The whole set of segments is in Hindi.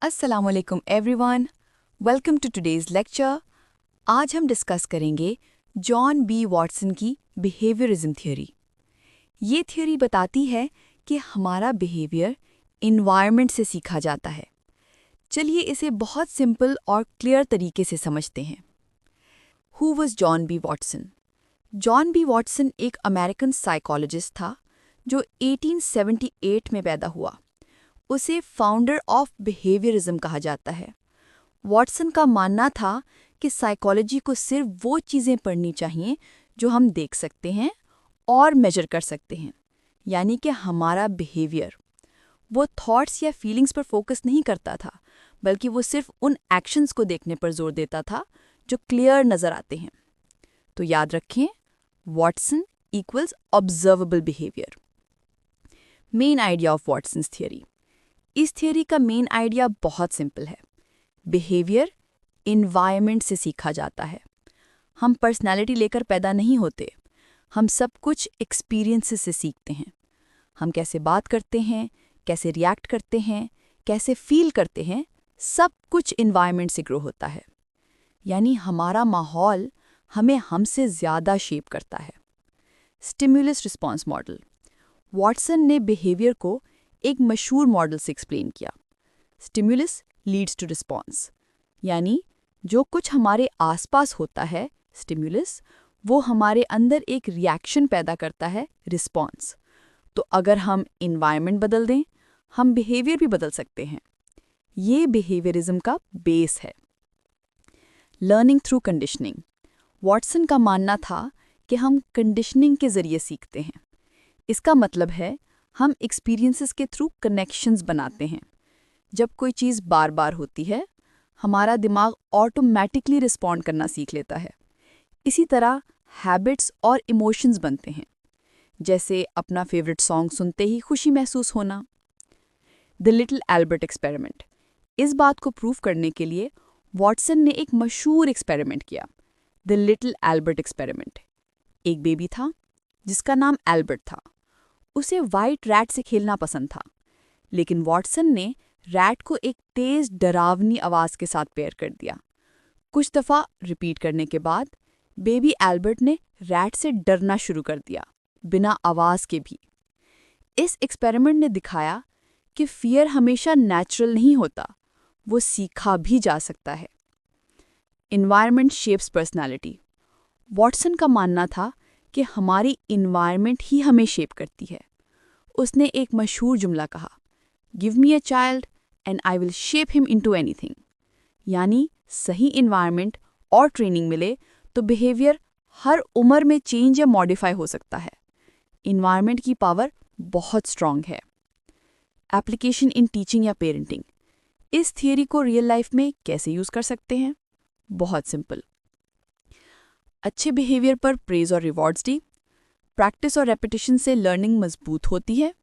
अस्सलामुअलैकुम everyone, welcome to today's lecture. आज हम डिस्कस करेंगे जॉन बी वॉटसन की बिहेवियरिज्म थ्योरी। ये थ्योरी बताती है कि हमारा बिहेवियर इन्वायरमेंट से सीखा जाता है। चलिए इसे बहुत सिंपल और क्लियर तरीके से समझते हैं। Who was John B Watson? John B Watson एक अमेरिकन साइकोलॉजिस्ट था जो 1878 में पैदा हुआ। उसे फाउंडर ऑफ बिहेवियरिज्म कहा जाता है। वॉटसन का मानना था कि साइकोलॉजी को सिर्फ वो चीज़ें पढ़नी चाहिए जो हम देख सकते हैं और मेजर कर सकते हैं, यानी कि हमारा बिहेवियर। वो थॉट्स या फीलिंग्स पर फोकस नहीं करता था, बल्कि वो सिर्फ उन एक्शंस को देखने पर जोर देता था जो क्लियर नज़र आते हैं। तो याद रखें, Watson equals observable behaviour. Main idea of Watson's theory. इस थियरी का मेन आइडिया बहुत सिंपल है। बिहेवियर इन्वायरमेंट से सीखा जाता है। हम पर्सनैलिटी लेकर पैदा नहीं होते, हम सब कुछ एक्सपीरियंसेस से सीखते हैं। हम कैसे बात करते हैं, कैसे रिएक्ट करते हैं, कैसे फील करते हैं, सब कुछ इन्वायरमेंट से ग्रो होता है। यानी हमारा माहौल हमें हमसे ज़्यादा शेप करता है। Stimulus response model. वॉटसन ने बिहेवियर को एक मशहूर मॉडल से एक्सप्लेन किया। स्टिम्युलस लीड्स टू रिस्पॉन्स, यानी जो कुछ हमारे आसपास होता है स्टिम्युलस, वो हमारे अंदर एक रिएक्शन पैदा करता है रिस्पॉन्स। तो अगर हम इन्वायरमेंट बदल दें, हम बिहेवियर भी बदल सकते हैं। ये बिहेवियरिज्म का बेस है। Learning through conditioning. वॉटसन का मानना था कि हम कंडीशनिंग के जरिए सीखते हैं। इसका मतलब है हम एक्सपीरियंसेस के थ्रू कनेक्शंस बनाते हैं। जब कोई चीज़ बार बार होती है, हमारा दिमाग ऑटोमेटिकली रिस्पॉन्ड करना सीख लेता है। इसी तरह हैबिट्स और इमोशंस बनते हैं, जैसे अपना फेवरेट सॉन्ग सुनते ही खुशी महसूस होना। The little Albert experiment. इस बात को प्रूव करने के लिए वॉटसन ने एक मशहूर एक्सपेरिमेंट किया, द लिटिल एल्बर्ट एक्सपेरिमेंट। एक बेबी था जिसका नाम एल्बर्ट था। उसे वाइट रैट से खेलना पसंद था, लेकिन वॉटसन ने रैट को एक तेज डरावनी आवाज़ के साथ पेयर कर दिया। कुछ दफ़ा रिपीट करने के बाद बेबी एल्बर्ट ने रैट से डरना शुरू कर दिया, बिना आवाज़ के भी। इस एक्सपेरिमेंट ने दिखाया कि फियर हमेशा नेचुरल नहीं होता, वो सीखा भी जा सकता है। Environment shapes personality. वॉटसन का मानना था कि हमारी इन्वायरमेंट ही हमें शेप करती है। उसने एक मशहूर जुमला कहा, give me a child and I will shape him into anything. यानी सही इन्वायरमेंट और ट्रेनिंग मिले तो बिहेवियर हर उम्र में चेंज या मॉडिफाई हो सकता है। इन्वायरमेंट की पावर बहुत स्ट्रांग है। एप्लीकेशन इन टीचिंग या पेरेंटिंग। इस थियरी को रियल लाइफ में कैसे यूज़ कर सकते हैं? बहुत सिंपल। अच्छे बिहेवियर पर प्रेज और रिवॉर्ड्स दी। प्रैक्टिस और रेपिटेशन से लर्निंग मजबूत होती है।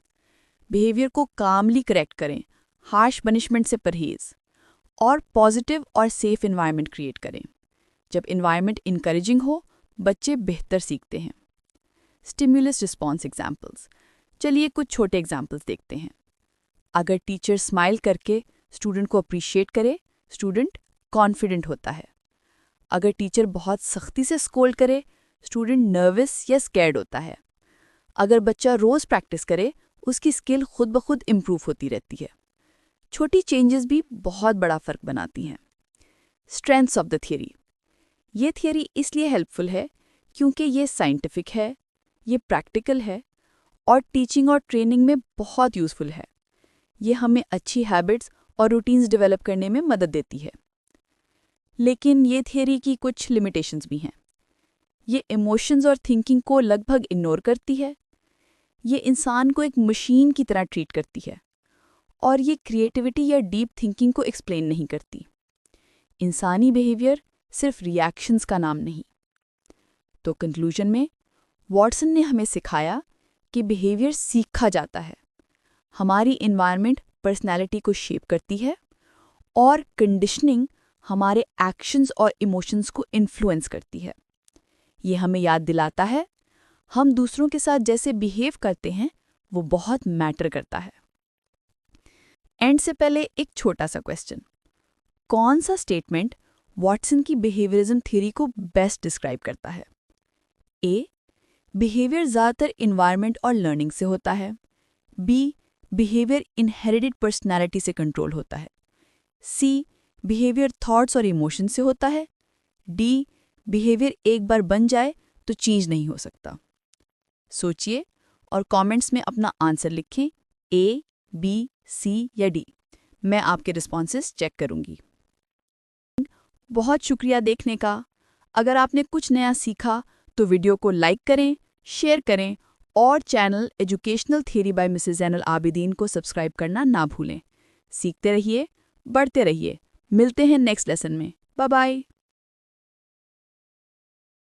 बिहेवियर को कामली करेक्ट करें, हार्श पनिशमेंट से परहेज। और पॉजिटिव और सेफ इन्वायरमेंट क्रिएट करें। जब इन्वायरमेंट इनकरेजिंग हो, बच्चे बेहतर सीखते हैं। Stimulus response examples. चलिए कुछ छोटे एग्जाम्पल्स देखते हैं। अगर टीचर स्माइल करके स्टूडेंट को अप्रिशिएट करे, स्टूडेंट कॉन्फिडेंट होता है। अगर टीचर बहुत सख्ती से स्कोल्ड करे, स्टूडेंट नर्वस या स्कैर्ड होता है। अगर बच्चा रोज़ प्रैक्टिस करे, उसकी स्किल खुद ब खुद इम्प्रूव होती रहती है। छोटी चेंजेस भी बहुत बड़ा फ़र्क बनाती हैं। Strengths of the theory. ये थियरी इसलिए हेल्पफुल है क्योंकि ये साइंटिफिक है, ये प्रैक्टिकल है और टीचिंग और ट्रेनिंग में बहुत यूज़फुल है। ये हमें अच्छी हैबिट्स और रूटीन्स डेवलप करने में मदद देती है। लेकिन ये थियरी की कुछ लिमिटेशंस भी हैं। ये इमोशंस और थिंकिंग को लगभग इग्नोर करती है। ये इंसान को एक मशीन की तरह ट्रीट करती है और ये क्रिएटिविटी या डीप थिंकिंग को एक्सप्लेन नहीं करती। इंसानी बिहेवियर सिर्फ रिएक्शंस का नाम नहीं। तो कंक्लूजन में वॉटसन ने हमें सिखाया कि बिहेवियर सीखा जाता है। हमारी इन्वायरमेंट पर्सनैलिटी को शेप करती है और कंडीशनिंग हमारे एक्शंस और इमोशंस को इन्फ्लुएंस करती है। ये हमें याद दिलाता है हम दूसरों के साथ जैसे बिहेव करते हैं वो बहुत मैटर करता है। एंड से पहले एक छोटा सा क्वेश्चन, कौन सा स्टेटमेंट वॉटसन की बिहेवियरिज्म थ्योरी को बेस्ट डिस्क्राइब करता है? ए, बिहेवियर ज़्यादातर इन्वायरमेंट और लर्निंग से होता है। बी, बिहेवियर इनहेरिटेड पर्सनैलिटी से कंट्रोल होता है। सी, बिहेवियर थॉट्स और इमोशन से होता है। डी, बिहेवियर एक बार बन जाए तो चेंज नहीं हो सकता। सोचिए और कमेंट्स में अपना आंसर लिखें, ए, बी, सी या डी। मैं आपके रिस्पॉन्सेस चेक करूंगी। बहुत शुक्रिया देखने का। अगर आपने कुछ नया सीखा तो वीडियो को लाइक करें, शेयर करें और channel educational theory by Mrs Zainul Abidin को सब्सक्राइब करना ना भूलें। सीखते रहिए, बढ़ते रहिए। मिलते हैं नेक्स्ट लेसन में। Bye bye.